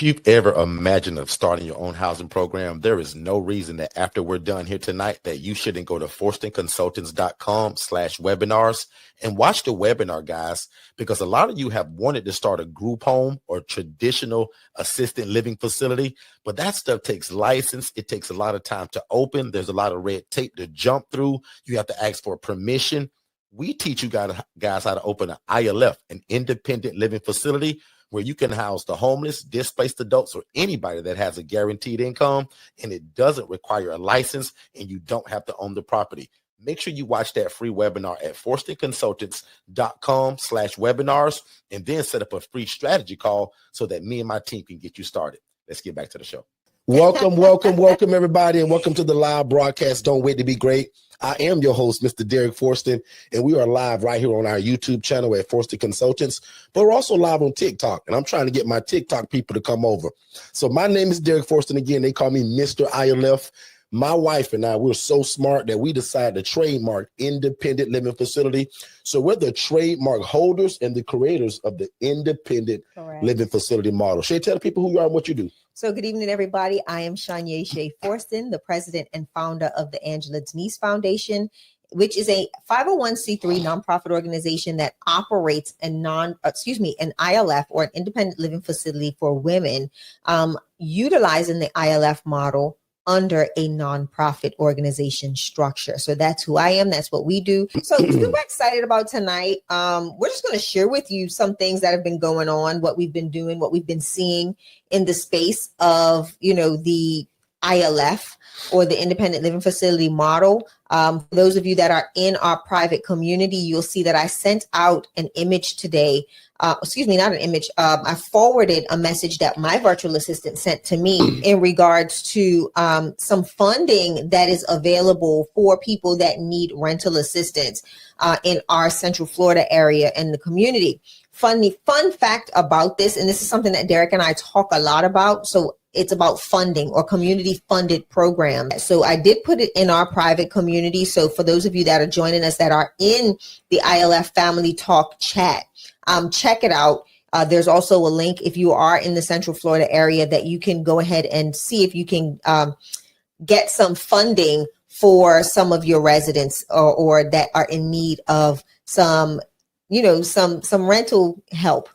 you've ever imagined of starting your own housing program, there is no reason that after we're done here tonight that you shouldn't go to forstonconsultants.com/webinars and watch the webinar, guys, because a lot of you have wanted to start a group home or traditional assisted living facility, but that stuff takes license. It takes a lot of time to open. There's a lot of red tape to jump through. You have to ask for permission. We teach you guys how to open an ILF, an independent living facility, where you can house the homeless, displaced adults, or anybody that has a guaranteed income, and it doesn't require a license, and you don't have to own the property. Make sure you watch that free webinar at forstonconsultants.com/webinars, and then set up a free strategy call so that me and my team can get you started. Let's get back to the show. Welcome, everybody, and welcome to the live broadcast. Don't wait to be great. I am your host, Mr. Derrick Forston, and we are live right here on our YouTube channel at Forston Consultants, but we're also live on TikTok, and I'm trying to get my TikTok people to come over. So my name is Derrick Forston. Again, they call me Mr. ILF. My wife and I, we're so smart that we decided to trademark independent living facility. So we're the trademark holders and the creators of the independent living facility model. Shay, tell the people who you are and what you do. So good evening, everybody. I am Shanya Shay Forston, the president and founder of the Angela Denise Foundation, which is a 501c3 nonprofit organization that operates an ILF, or an independent living facility for women, utilizing the ILF model under a nonprofit organization structure. So that's who I am. That's what we do. So we're excited about tonight. We're just going to share with you some things that have been going on, what we've been doing, what we've been seeing in the space of, the ILF, or the independent living facility model. For those of you that are in our private community, you'll see that I sent out an image today. Not an image. I forwarded a message that my virtual assistant sent to me in regards to some funding that is available for people that need rental assistance in our Central Florida area and the community. Fun fact about this, and this is something that Derrick and I talk a lot about. So it's about funding or community funded programs. So I did put it in our private community. So for those of you that are joining us that are in the ILF Family Talk chat, check it out. There's also a link if you are in the Central Florida area that you can go ahead and see if you can get some funding for some of your residents or that are in need of some rental help.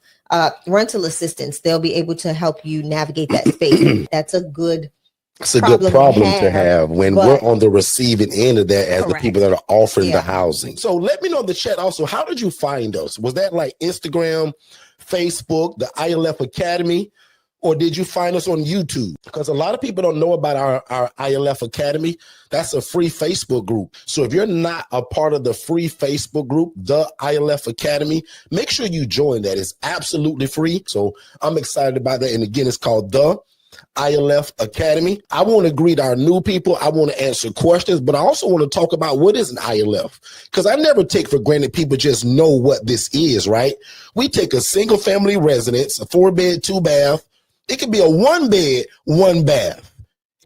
Rental assistance. They'll be able to help you navigate that space. That's a good problem to have when we're on the receiving end of that as the people that are offering the housing. So let me know in the chat also, how did you find us? Was that like Instagram, Facebook, the ILF Academy, or did you find us on YouTube? Because a lot of people don't know about our ILF Academy. That's a free Facebook group. So if you're not a part of the free Facebook group, the ILF Academy, make sure you join that. It's absolutely free. So I'm excited about that. And again, it's called the ILF Academy. I want to greet our new people. I want to answer questions, but I also want to talk about what is an ILF, because I never take for granted people just know what this is, right? We take a single family residence, a 4-bed, 2-bath. It could be a 1-bed, 1-bath.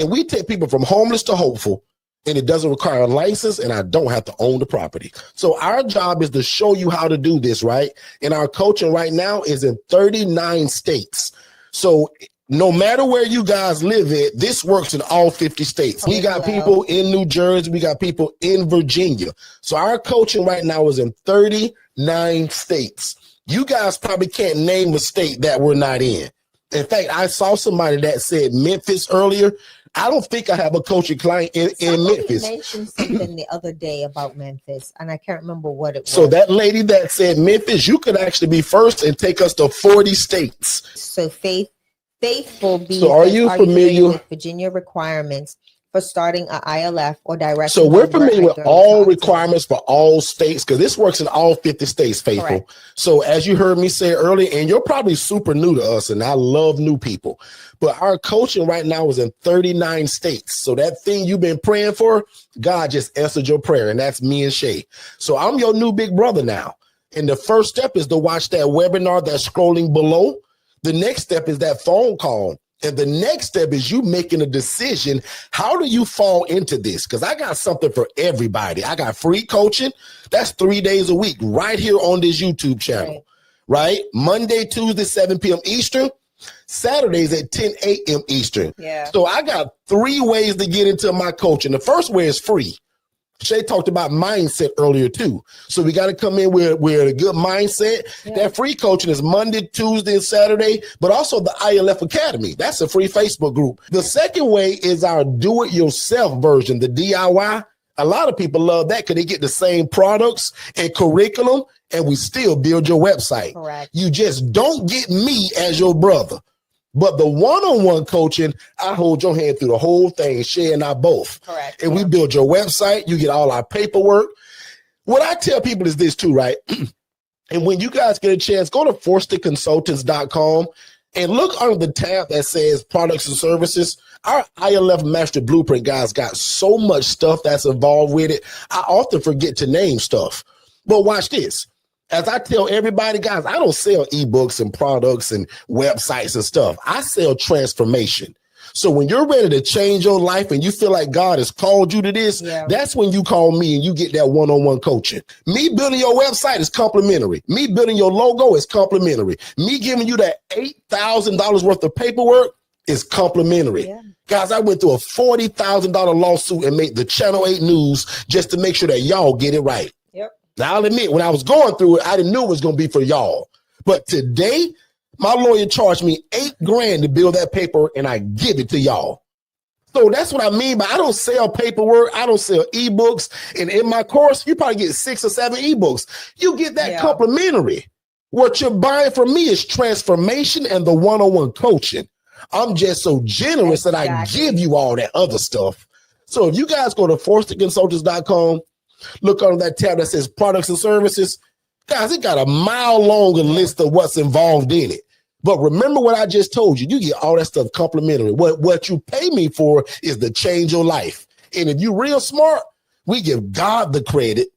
And we take people from homeless to hopeful, and it doesn't require a license, and I don't have to own the property. So our job is to show you how to do this, right? And our coaching right now is in 39 states. So no matter where you guys live at, this works in all 50 states. We got people in New Jersey. We got people in Virginia. So our coaching right now is in 39 states. You guys probably can't name a state that we're not in. In fact, I saw somebody that said Memphis earlier. I don't think I have a coaching client in Memphis. You mentioned something the other day about Memphis, and I can't remember what it was. So that lady that said Memphis, you could actually be first and take us to 40 states. So faithful be. So are you familiar with Virginia requirements for starting an ILF or direct? So we're familiar with all requirements for all states, because this works in all 50 states, Faithful. Correct. So as you heard me say earlier, and you're probably super new to us, and I love new people, but our coaching right now is in 39 states. So that thing you've been praying for, God just answered your prayer, and that's me and Shay. So I'm your new big brother now. And the first step is to watch that webinar that's scrolling below. The next step is that phone call. And the next step is you making a decision. How do you fall into this? Because I got something for everybody. I got free coaching. That's 3 days a week right here on this YouTube channel, right? Monday, Tuesday, 7 p.m. Eastern. Saturdays at 10 a.m. Eastern. Yeah. So I got 3 ways to get into my coaching. The first way is free. Shay talked about mindset earlier too. So we got to come in with a good mindset. Yeah. That free coaching is Monday, Tuesday, and Saturday, but also the ILF Academy. That's a free Facebook group. The second way is our do-it-yourself version, the DIY. A lot of people love that because they get the same products and curriculum, and we still build your website. Correct. You just don't get me as your brother. But the one-on-one coaching, I hold your hand through the whole thing, Shay and I both. Correct. And we build your website. You get all our paperwork. What I tell people is this too, right? And when you guys get a chance, go to forstonconsultants.com and look under the tab that says products and services. Our ILF Master Blueprint guys got so much stuff that's involved with it. I often forget to name stuff. But watch this. As I tell everybody, guys, I don't sell ebooks and products and websites and stuff. I sell transformation. So when you're ready to change your life and you feel like God has called you to this, that's when you call me and you get that one-on-one coaching. Me building your website is complimentary. Me building your logo is complimentary. Me giving you that $8,000 worth of paperwork is complimentary. Yeah. Guys, I went through a $40,000 lawsuit and made the Channel 8 news just to make sure that y'all get it right. Now, I'll admit, when I was going through it, I didn't know it was going to be for y'all. But today, my lawyer charged me $8,000 to build that paper, and I give it to y'all. So that's what I mean by I don't sell paperwork. I don't sell ebooks. And in my course, you probably get 6 or 7 ebooks. You get that complimentary. What you're buying from me is transformation and the one-on-one coaching. I'm just so generous that I give you all that other stuff. So if you guys go to forstonconsultants.com, look under that tab that says products and services. Guys, it got a mile longer list of what's involved in it. But remember what I just told you. You get all that stuff complimentary. What you pay me for is to change your life. And if you're real smart, we give God the credit.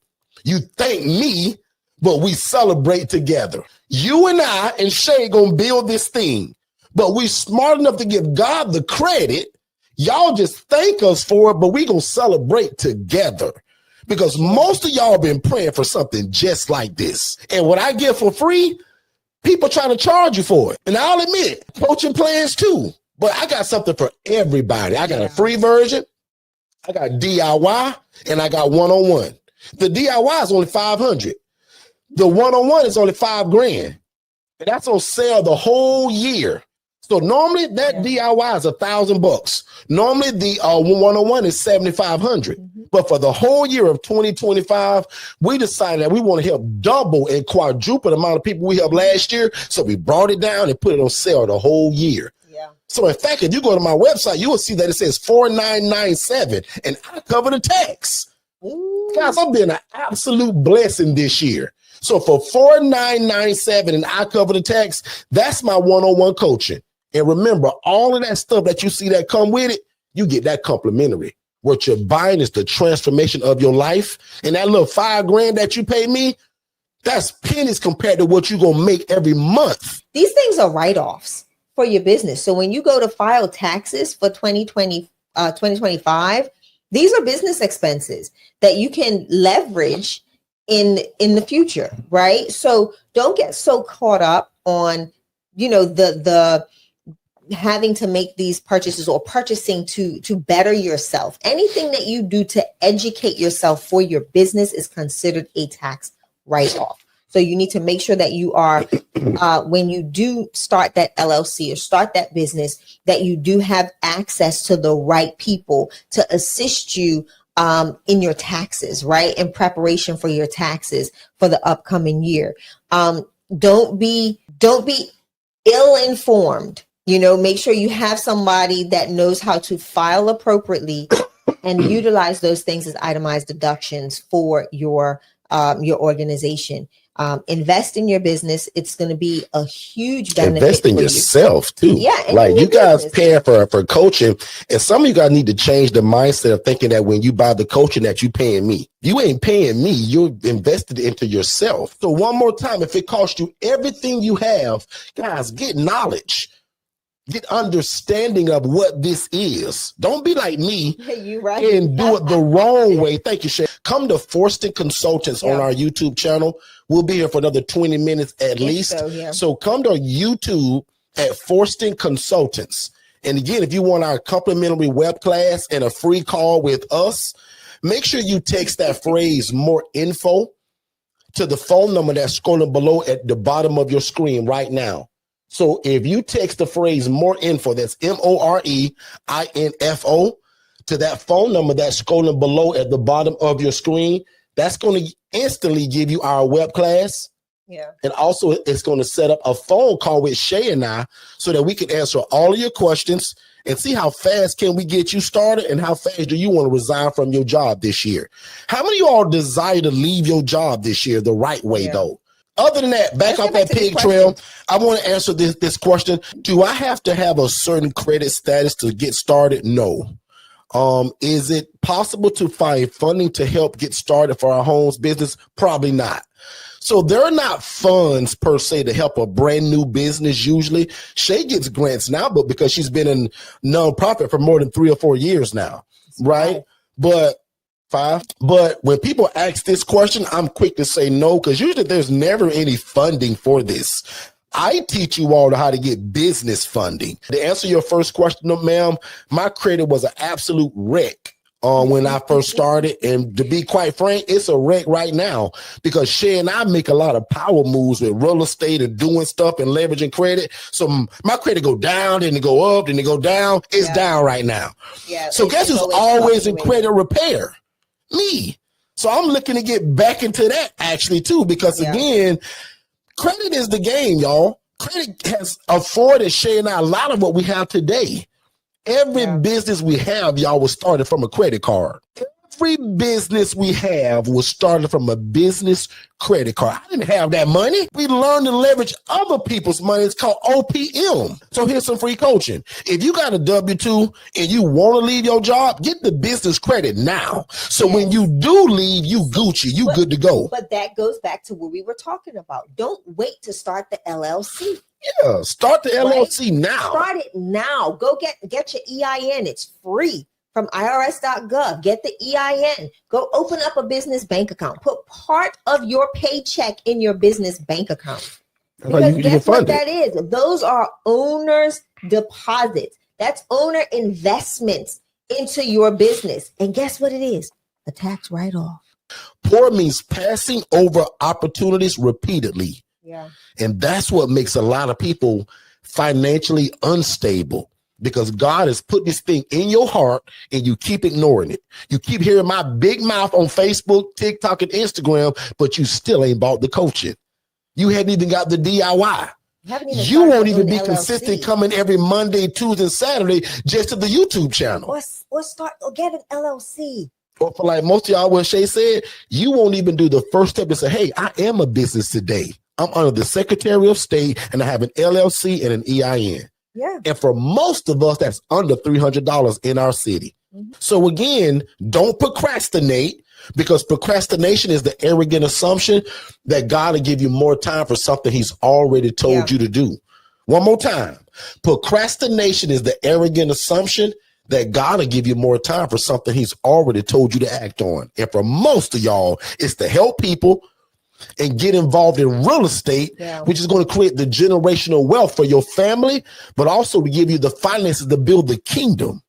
You thank me, but we celebrate together. You and I and Shay gonna build this thing. But we smart enough to give God the credit. Y'all just thank us for it, but we gonna celebrate together. Because most of y'all been praying for something just like this. And what I give for free, people trying to charge you for it. And I'll admit, coaching plans too. But I got something for everybody. I got a free version, I got DIY, and I got one-on-one. The DIY is only $500. The one-on-one is only $5,000. And that's on sale the whole year. So normally that DIY is $1,000. Normally the one-on-one is $7,500. But for the whole year of 2025, we decided that we want to help double and quadruple the amount of people we helped last year. So we brought it down and put it on sale the whole year. Yeah. So in fact, if you go to my website, you will see that it says $4,997 and I cover the tax. Ooh. Guys, I've been an absolute blessing this year. So for $4,997 and I cover the tax, that's my one-on-one coaching. And remember, all of that stuff that you see that come with it, you get that complimentary. What you're buying is the transformation of your life. And that little $5,000 that you pay me, that's pennies compared to what you're going to make every month. These things are write-offs for your business. So when you go to file taxes for 2025, these are business expenses that you can leverage in the future, right? So don't get so caught up on, the having to make these purchases or purchasing to better yourself. Anything that you do to educate yourself for your business is considered a tax write-off. So you need to make sure that you are, when you do start that LLC or start that business, that you do have access to the right people to assist you in your taxes, right? In preparation for your taxes for the upcoming year. Don't be ill-informed. Make sure you have somebody that knows how to file appropriately and utilize those things as itemized deductions for your organization. Invest in your business. It's going to be a huge benefit. Invest in yourself too. Yeah. Like you guys paying for coaching, and some of you guys need to change the mindset of thinking that when you buy the coaching that you paying me. You ain't paying me. You're invested into yourself. So one more time, if it costs you everything you have, guys, get knowledge. Get understanding of what this is. Don't be like me and do it the wrong way. Thank you, Shay. Come to Forston Consultants on our YouTube channel. We'll be here for another 20 minutes at least. So come to YouTube at Forston Consultants. And again, if you want our complimentary web class and a free call with us, make sure you text that phrase "more info" to the phone number that's scrolling below at the bottom of your screen right now. So if you text the phrase "more info," that's MOREINFO, to that phone number that's scrolling below at the bottom of your screen, that's going to instantly give you our web class. Yeah. And also it's going to set up a phone call with Shay and I so that we can answer all of your questions and see how fast can we get you started and how fast do you want to resign from your job this year. How many of you all desire to leave your job this year the right way though? Other than that, back off that pig trail, I want to answer this question. Do I have to have a certain credit status to get started? No. Is it possible to find funding to help get started for our homes business? Probably not. So there are not funds per se to help a brand new business. Usually Shay gets grants now, but because she's been in nonprofit for more than 3 or 4 years now, right? But 5. But when people ask this question, I'm quick to say no, because usually there's never any funding for this. I teach you all how to get business funding. To answer your first question, ma'am, my credit was an absolute wreck when I first started. And to be quite frank, it's a wreck right now because Shay and I make a lot of power moves with real estate and doing stuff and leveraging credit. So my credit go down, then it go up, then it go down. It's down right now. Yeah. So guess who's always in credit repair? Me. So I'm looking to get back into that actually too, because again, credit is the game, y'all. Credit has afforded Shay and I a lot of what we have today. Every business we have, y'all, was started from a credit card. Every business we have was started from a business credit card. I didn't have that money. We learned to leverage other people's money. It's called OPM. So here's some free coaching. If you got a W-2 and you want to leave your job, get the business credit now. So when you do leave, you Gucci, you good to go. But that goes back to what we were talking about. Don't wait to start the LLC. Yeah, start the LLC now. Start it now. Go get your EIN. It's free from irs.gov. Get the EIN. Go open up a business bank account. Put part of your paycheck in your business bank account. Because guess what that is? Those are owner's deposits. That's owner investments into your business. And guess what it is? A tax write-off. Poor means passing over opportunities repeatedly. Yeah. And that's what makes a lot of people financially unstable, because God has put this thing in your heart and you keep ignoring it. You keep hearing my big mouth on Facebook, TikTok, and Instagram, but you still ain't bought the coaching. You hadn't even got the DIY. You won't even be consistent coming every Monday, Tuesday, and Saturday just to the YouTube channel. Or get an LLC. Or for like most of y'all, what Shay said, you won't even do the first step and say, hey, I am a business today. I'm under the Secretary of State and I have an LLC and an EIN. Yeah. And for most of us, that's under $300 in our city. Mm-hmm. So again, don't procrastinate, because procrastination is the arrogant assumption that God will give you more time for something he's already told you to do. One more time. Procrastination is the arrogant assumption that God will give you more time for something he's already told you to act on. And for most of y'all, it's to help people and get involved in real estate, which is going to create the generational wealth for your family, but also to give you the finances to build the kingdom.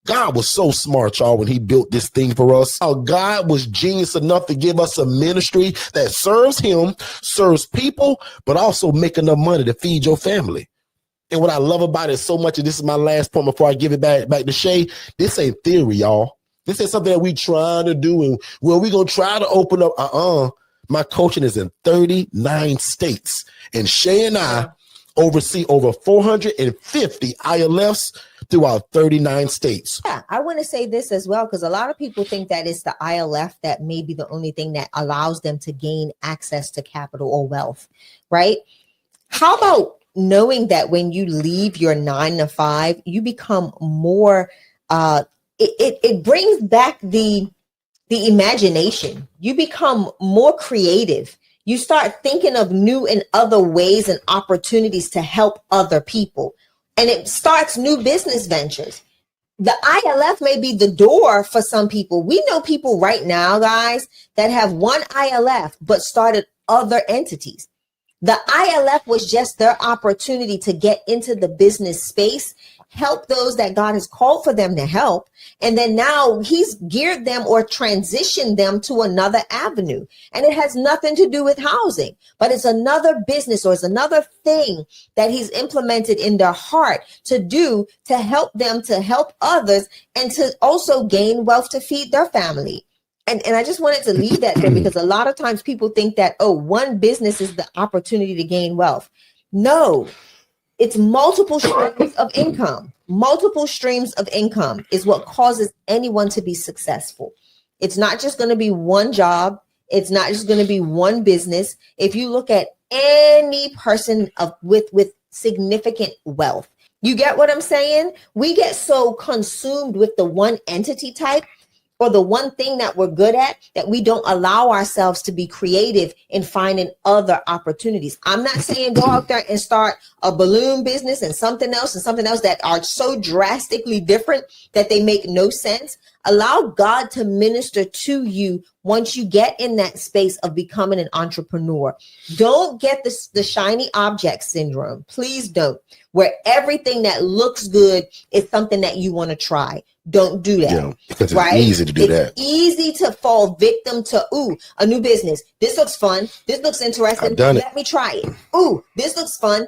God was so smart, y'all, when he built this thing for us. God was genius enough to give us a ministry that serves him, serves people, but also make enough money to feed your family. And what I love about it so much, and this is my last point before I give it back to Shay, this ain't theory, y'all. This is something that we trying to do, and well, we're going to try to open up. My coaching is in 39 states, and Shay and I oversee over 450 ILFs throughout 39 states. Yeah, I want to say this as well, because a lot of people think that it's the ILF that may be the only thing that allows them to gain access to capital or wealth, right? How about knowing that when you leave your 9 to 5, you become more, it brings back the imagination. You become more creative. You start thinking of new and other ways and opportunities to help other people. And it starts new business ventures. The ILF may be the door for some people. We know people right now, guys, that have one ILF, but started other entities. The ILF was just their opportunity to get into the business space, help those that God has called for them to help. And then now he's geared them or transitioned them to another avenue. And it has nothing to do with housing, but it's another business or it's another thing that he's implemented in their heart to do to help them, to help others, and to also gain wealth to feed their family. And I just wanted to leave that there because a lot of times people think that, oh, one business is the opportunity to gain wealth. No, it's multiple streams of income. Multiple streams of income is what causes anyone to be successful. It's not just going to be one job. It's not just going to be one business. If you look at any person with significant wealth, you get what I'm saying? We get so consumed with the one entity type or the one thing that we're good at that we don't allow ourselves to be creative in finding other opportunities. I'm not saying go out there and start a balloon business and something else that are so drastically different that they make no sense. Allow God to minister to you once you get in that space of becoming an entrepreneur. Don't get the shiny object syndrome. Please don't. Where everything that looks good is something that you want to try. Don't do that. Yeah, because it's easy to do that. It's easy to fall victim to, a new business. This looks fun. This looks interesting. Let me try it. This looks fun.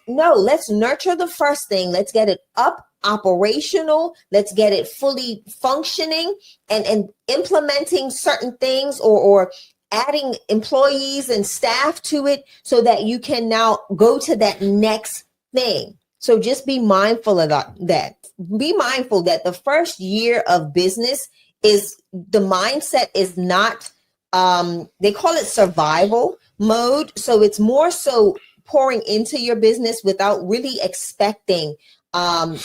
No, let's nurture the first thing. Let's get it up, operational. Let's get it fully functioning and implementing certain things or adding employees and staff to it so that you can now go to that next thing. So just be mindful of that. Be mindful that the first year of business is the mindset is not, they call it survival mode. So it's more so pouring into your business without really expecting a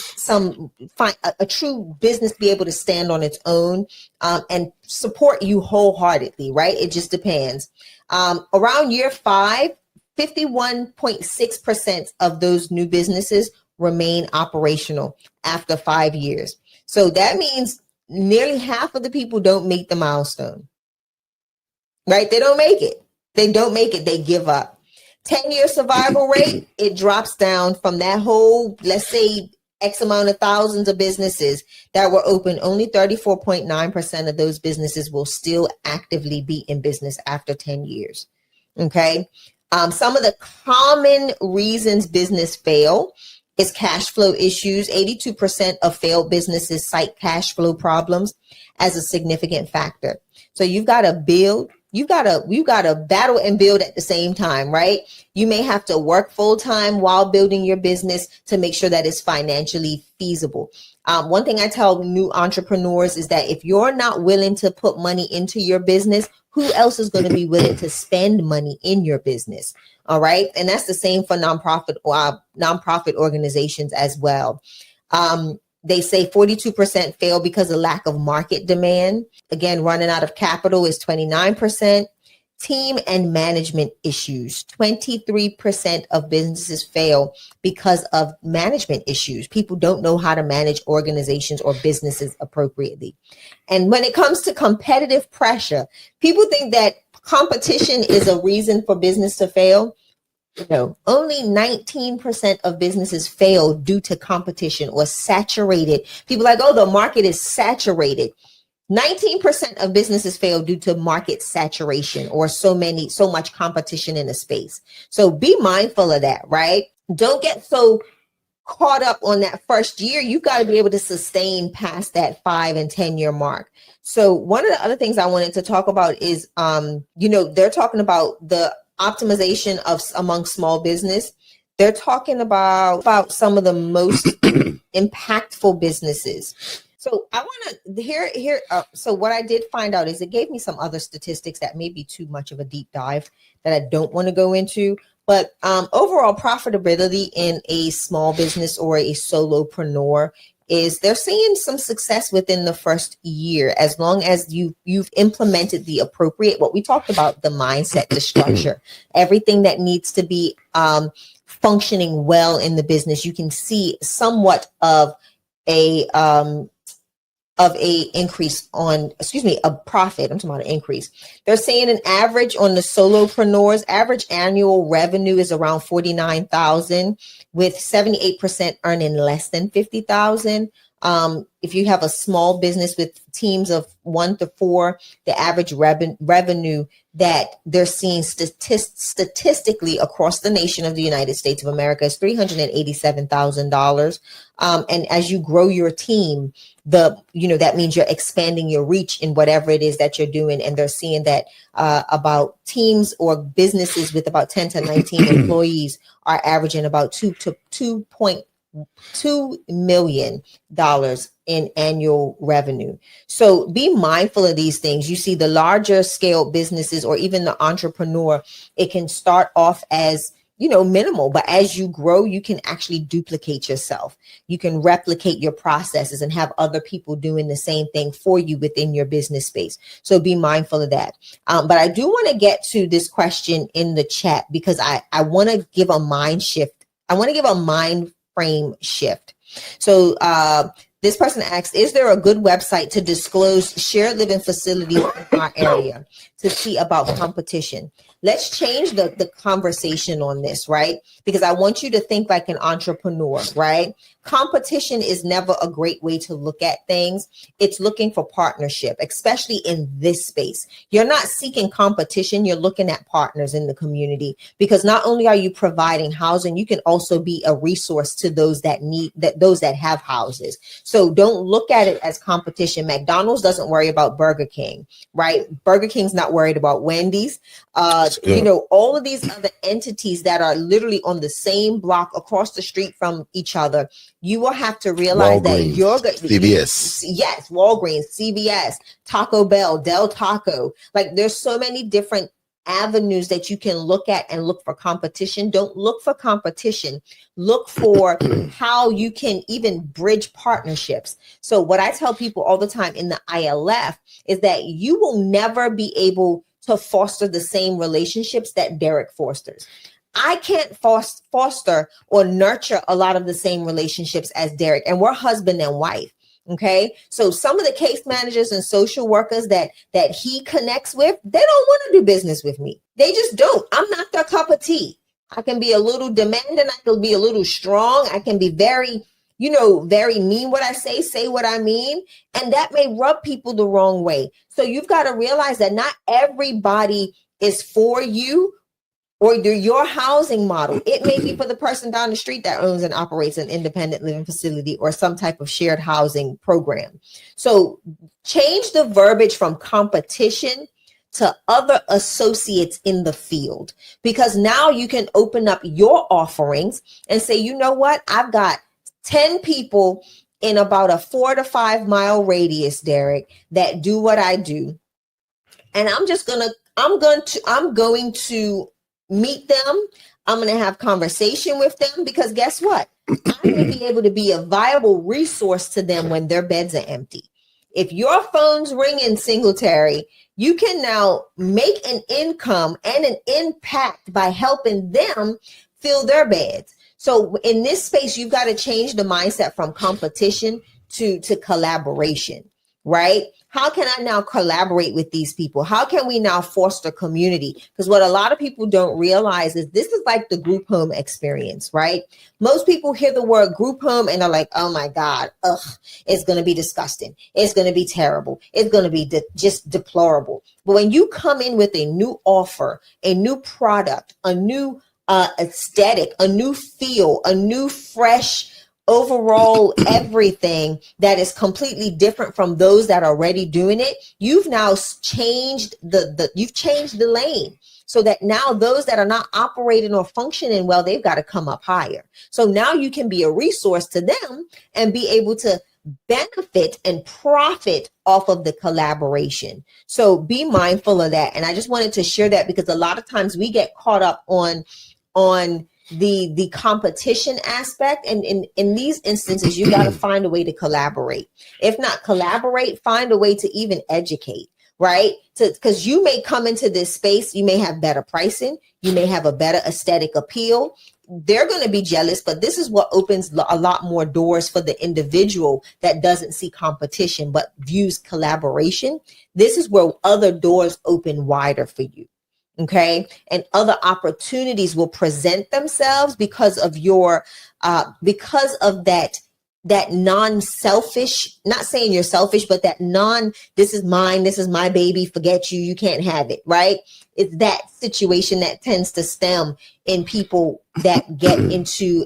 true business be able to stand on its own and support you wholeheartedly, right? It just depends. Around year 5, 51.6% of those new businesses remain operational after 5 years. So that means nearly half of the people don't make the milestone, right? They don't make it. They give up. 10-year survival rate, it drops down from that whole, let's say, X amount of thousands of businesses that were open. Only 34.9% of those businesses will still actively be in business after 10 years. Okay. Some of the common reasons business fail is cash flow issues. 82% of failed businesses cite cash flow problems as a significant factor. So you've got to build, you've got to battle and build at the same time, right? You may have to work full time while building your business to make sure that it's financially feasible. One thing I tell new entrepreneurs is that if you're not willing to put money into your business, who else is going to be willing to spend money in your business? All right. And that's the same for nonprofit organizations as well. They say 42% fail because of lack of market demand. Again, running out of capital is 29%. Team and management issues. 23% of businesses fail because of management issues. People don't know how to manage organizations or businesses appropriately. And when it comes to competitive pressure, people think that competition is a reason for business to fail. No, only 19% of businesses fail due to competition or saturated. People are like, oh, the market is saturated. 19% of businesses fail due to market saturation or so much competition in a space. So be mindful of that, right? Don't get so caught up on that first year. You got to be able to sustain past that 5 and 10 year mark. So one of the other things I wanted to talk about is, they're talking about the optimization of among small business. They're talking about some of the most impactful businesses. So I want to hear. So what I did find out is it gave me some other statistics that may be too much of a deep dive that I don't want to go into. But overall profitability in a small business or a solopreneur is they're seeing some success within the first year, as long as you've implemented the appropriate, what we talked about, the mindset, the structure, everything that needs to be functioning well in the business. You can see somewhat of a of a increase on, a profit. I'm talking about an increase. They're saying an average on the solopreneurs, average annual revenue is around 49,000, with 78% earning less than 50,000. If you have a small business with teams of 1 to 4, the average revenue that they're seeing statistically across the nation of the United States of America is $387,000. And as you grow your team, that means you're expanding your reach in whatever it is that you're doing. And they're seeing that about teams or businesses with about 10 to 19 employees are averaging about $2.2 million in annual revenue. So be mindful of these things. You see, the larger scale businesses or even the entrepreneur, it can start off as minimal, but as you grow, you can actually duplicate yourself. You can replicate your processes and have other people doing the same thing for you within your business space. So be mindful of that. But I do want to get to this question in the chat because I want to give a mind shift. I want to give a mind frame shift. So this person asked, is there a good website to disclose shared living facilities in our area to see about competition? Let's change the conversation on this, right? Because I want you to think like an entrepreneur, right? Competition is never a great way to look at things. It's looking for partnership, especially in this space. You're not seeking competition. You're looking at partners in the community, because not only are you providing housing, you can also be a resource to those that have houses. So don't look at it as competition. McDonald's doesn't worry about Burger King, right? Burger King's not worried about Wendy's. All of these other entities that are literally on the same block across the street from each other, you will have to realize Walgreens, that you're CVS. Yes, Walgreens, CVS, Taco Bell, Del Taco. Like there's so many different avenues that you can look at and look for competition. Don't look for competition. Look for how you can even bridge partnerships. So what I tell people all the time in the ILF is that you will never be able to foster the same relationships that Derrick fosters. I can't foster or nurture a lot of the same relationships as Derrick, and we're husband and wife. Okay. So some of the case managers and social workers that he connects with, they don't want to do business with me. They just don't. I'm not their cup of tea. I can be a little demanding. I can be a little strong. I can be very mean what I say what I mean. And that may rub people the wrong way. So you've got to realize that not everybody is for you or your housing model. It may be for the person down the street that owns and operates an independent living facility or some type of shared housing program. So change the verbiage from competition to other associates in the field, because now you can open up your offerings and say, you know what, I've got 10 people in about a 4 to 5 mile radius, Derrick, that do what I do. And I'm going to meet them. I'm going to have conversation with them, because guess what? I'm going to be able to be a viable resource to them when their beds are empty. If your phone's ringing, Singletary, you can now make an income and an impact by helping them fill their beds. So in this space, you've got to change the mindset from competition to collaboration, right? How can I now collaborate with these people? How can we now foster community? Because what a lot of people don't realize is this is like the group home experience, right? Most people hear the word group home and they're like, oh my God, it's going to be disgusting. It's going to be terrible. It's going to be just deplorable. But when you come in with a new offer, a new product, a new aesthetic, a new feel, a new fresh overall everything that is completely different from those that are already doing it, you've now changed you've changed the lane, so that now those that are not operating or functioning well, they've got to come up higher. So now you can be a resource to them and be able to benefit and profit off of the collaboration. So be mindful of that. And I just wanted to share that, because a lot of times we get caught up on the competition aspect. And in these instances, you got to find a way to collaborate. If not collaborate, find a way to even educate, right? Because you may come into this space, you may have better pricing, you may have a better aesthetic appeal, they're going to be jealous, but this is what opens a lot more doors for the individual that doesn't see competition, but views collaboration. This is where other doors open wider for you. Okay. And other opportunities will present themselves because of your, because of that non-selfish, not saying you're selfish, but that this is mine, this is my baby, forget you, you can't have it, right? It's that situation that tends to stem in people that get into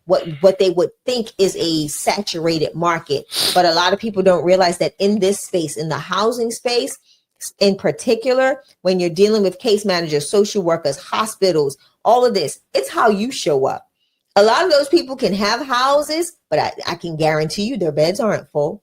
what they would think is a saturated market. But a lot of people don't realize that in this space, in the housing space in particular, when you're dealing with case managers, social workers, hospitals, all of this, it's how you show up. A lot of those people can have houses, but I can guarantee you their beds aren't full.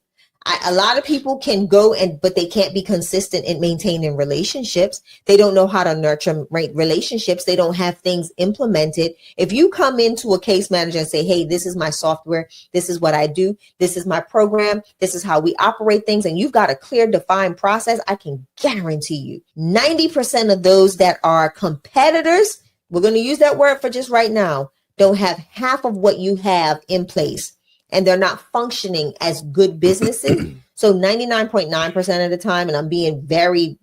A lot of people can go but they can't be consistent in maintaining relationships. They don't know how to nurture relationships. They don't have things implemented. If you come into a case manager and say, hey, this is my software, this is what I do, this is my program, this is how we operate things, and you've got a clear, defined process, I can guarantee you 90% of those that are competitors, we're going to use that word for just right now, don't have half of what you have in place, and they're not functioning as good businesses. So 99.9% of the time, and I'm being very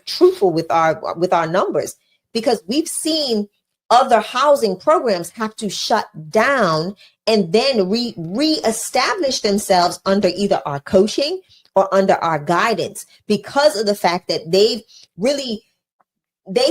truthful with our numbers, because we've seen other housing programs have to shut down and then reestablish themselves under either our coaching or under our guidance, because of the fact that they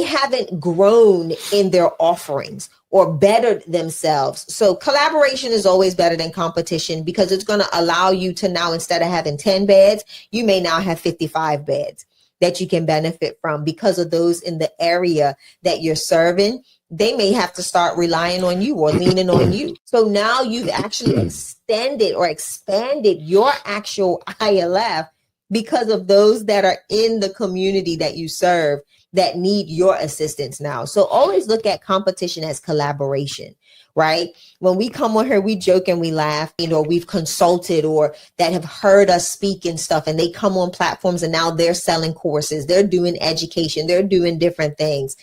haven't grown in their offerings or bettered themselves. So collaboration is always better than competition, because it's going to allow you to now, instead of having 10 beds, you may now have 55 beds that you can benefit from, because of those in the area that you're serving. They may have to start relying on you or leaning on you. So now you've actually extended or expanded your actual ILF because of those that are in the community that you serve that need your assistance now. So always look at competition as collaboration, right? When we come on here, we joke and we laugh, we've consulted or that have heard us speak and stuff, and they come on platforms and now they're selling courses, they're doing education, they're doing different things.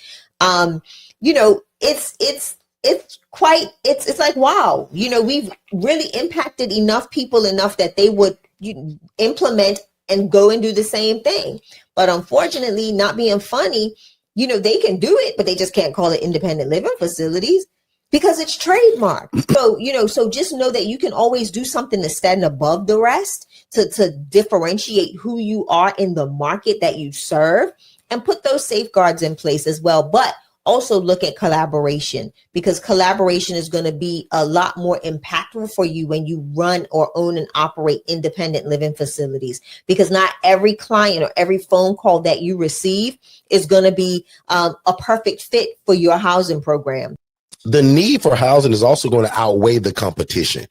It's like, wow, we've really impacted enough people enough that they would implement and go and do the same thing. But unfortunately, not being funny, they can do it, but they just can't call it independent living facilities because it's trademarked. So just know that you can always do something to stand above the rest, to differentiate who you are in the market that you serve, and put those safeguards in place as well. But also look at collaboration, because collaboration is going to be a lot more impactful for you when you run or own and operate independent living facilities, because not every client or every phone call that you receive is going to be a perfect fit for your housing program. The need for housing is also going to outweigh the competition.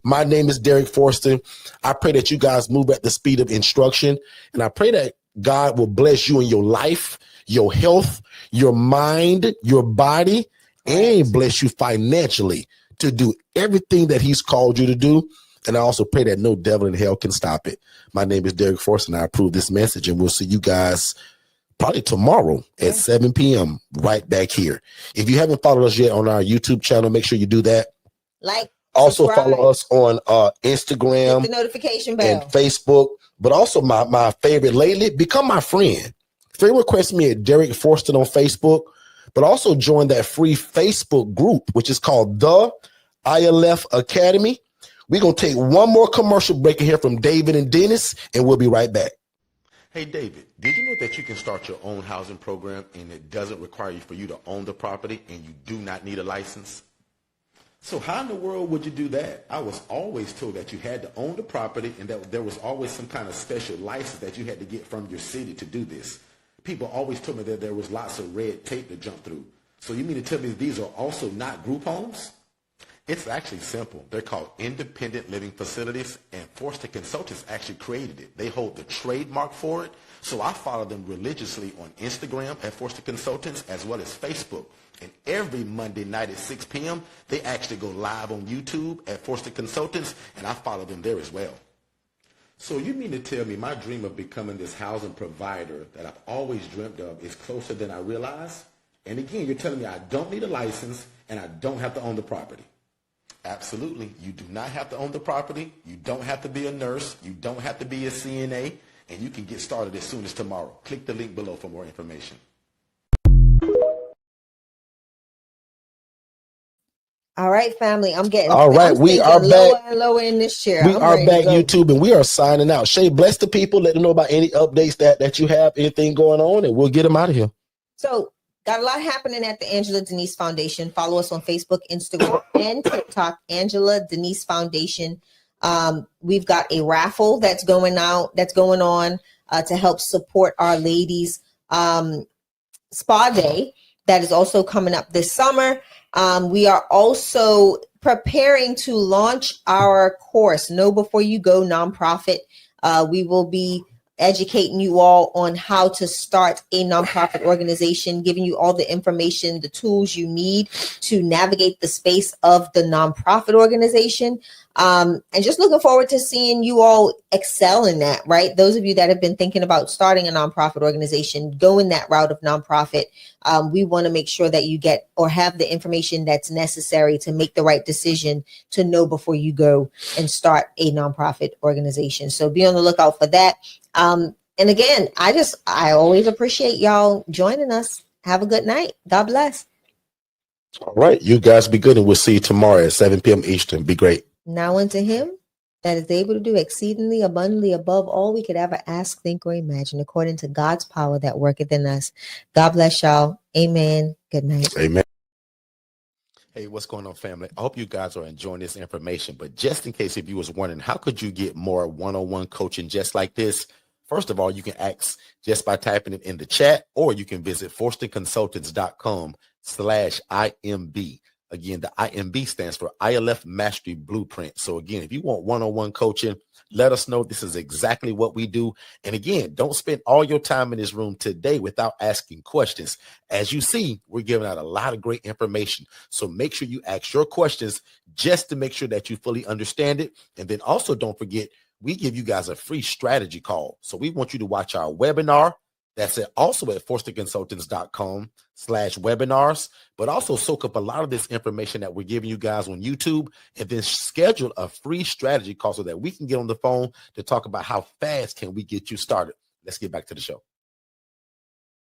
My name is Derrick Forston. I pray that you guys move at the speed of instruction, and I pray that God will bless you in your life, your health, your mind, your body, and bless you financially to do everything that he's called you to do. And I also pray that no devil in hell can stop it. My name is Derrick Forston. I approve this message, and we'll see you guys probably tomorrow at 7 p.m. right back here. If you haven't followed us yet on our YouTube channel, make sure you do that. Also follow us on Instagram, hit the notification bell, and Facebook. But also my favorite lately, become my friend. Friend request me at Derrick Forston on Facebook, but also join that free Facebook group, which is called The ILF Academy. We're going to take one more commercial break here from David and Dennis, and we'll be right back. Hey, David, did you know that you can start your own housing program and it doesn't require you for you to own the property and you do not need a license? So how in the world would you do that? I was always told that you had to own the property and that there was always some kind of special license that you had to get from your city to do this. People always told me that there was lots of red tape to jump through. So you mean to tell me these are also not group homes? It's actually simple. They're called independent living facilities, and Forston Consultants actually created it. They hold the trademark for it. So I follow them religiously on Instagram at Forston Consultants as well as Facebook. And every Monday night at 6 p.m., they actually go live on YouTube at Forston Consultants, and I follow them there as well. So you mean to tell me my dream of becoming this housing provider that I've always dreamt of is closer than I realize? And again, you're telling me I don't need a license and I don't have to own the property. Absolutely. You do not have to own the property. You don't have to be a nurse. You don't have to be a CNA. And you can get started as soon as tomorrow. Click the link below for more information. All right, family. I'm getting we are back. Lower and lower in this chair. We are back, YouTube, and we are signing out. Shay, bless the people. Let them know about any updates that you have, anything going on, and we'll get them out of here. So, got a lot happening at the Angela Denise Foundation. Follow us on Facebook, Instagram, and TikTok, Angela Denise Foundation. We've got a raffle that's going on to help support Our Ladies Spa Day that is also coming up this summer. We are also preparing to launch our course, Know Before You Go nonprofit. We will be educating you all on how to start a nonprofit organization, giving you all the information, the tools you need to navigate the space of the nonprofit organization. And just looking forward to seeing you all excel in that, right? Those of you that have been thinking about starting a nonprofit organization, going that route of nonprofit, we want to make sure that you get or have the information that's necessary to make the right decision to know before you go and start a nonprofit organization. So be on the lookout for that. And again, I always appreciate y'all joining us. Have a good night. God bless. All right. You guys be good, and we'll see you tomorrow at 7 p.m. Eastern. Be great. Now unto him that is able to do exceedingly abundantly above all we could ever ask, think, or imagine, according to God's power that worketh in us. God bless y'all. Amen. Good night. Amen. Hey, what's going on, family? I hope you guys are enjoying this information. But just in case if you was wondering, how could you get more one-on-one coaching just like this? First of all, you can ask just by typing it in the chat, or you can visit forstonconsultants.com/IMB. Again, the IMB stands for ILF Mastery Blueprint. So again, if you want one-on-one coaching, let us know. This is exactly what we do. And again, don't spend all your time in this room today without asking questions. As you see, we're giving out a lot of great information. So make sure you ask your questions just to make sure that you fully understand it. And then also don't forget, we give you guys a free strategy call. So we want you to watch our webinar. That's also at forstonconsultants.com/webinars, but also soak up a lot of this information that we're giving you guys on YouTube, and then schedule a free strategy call so that we can get on the phone to talk about how fast can we get you started. Let's get back to the show.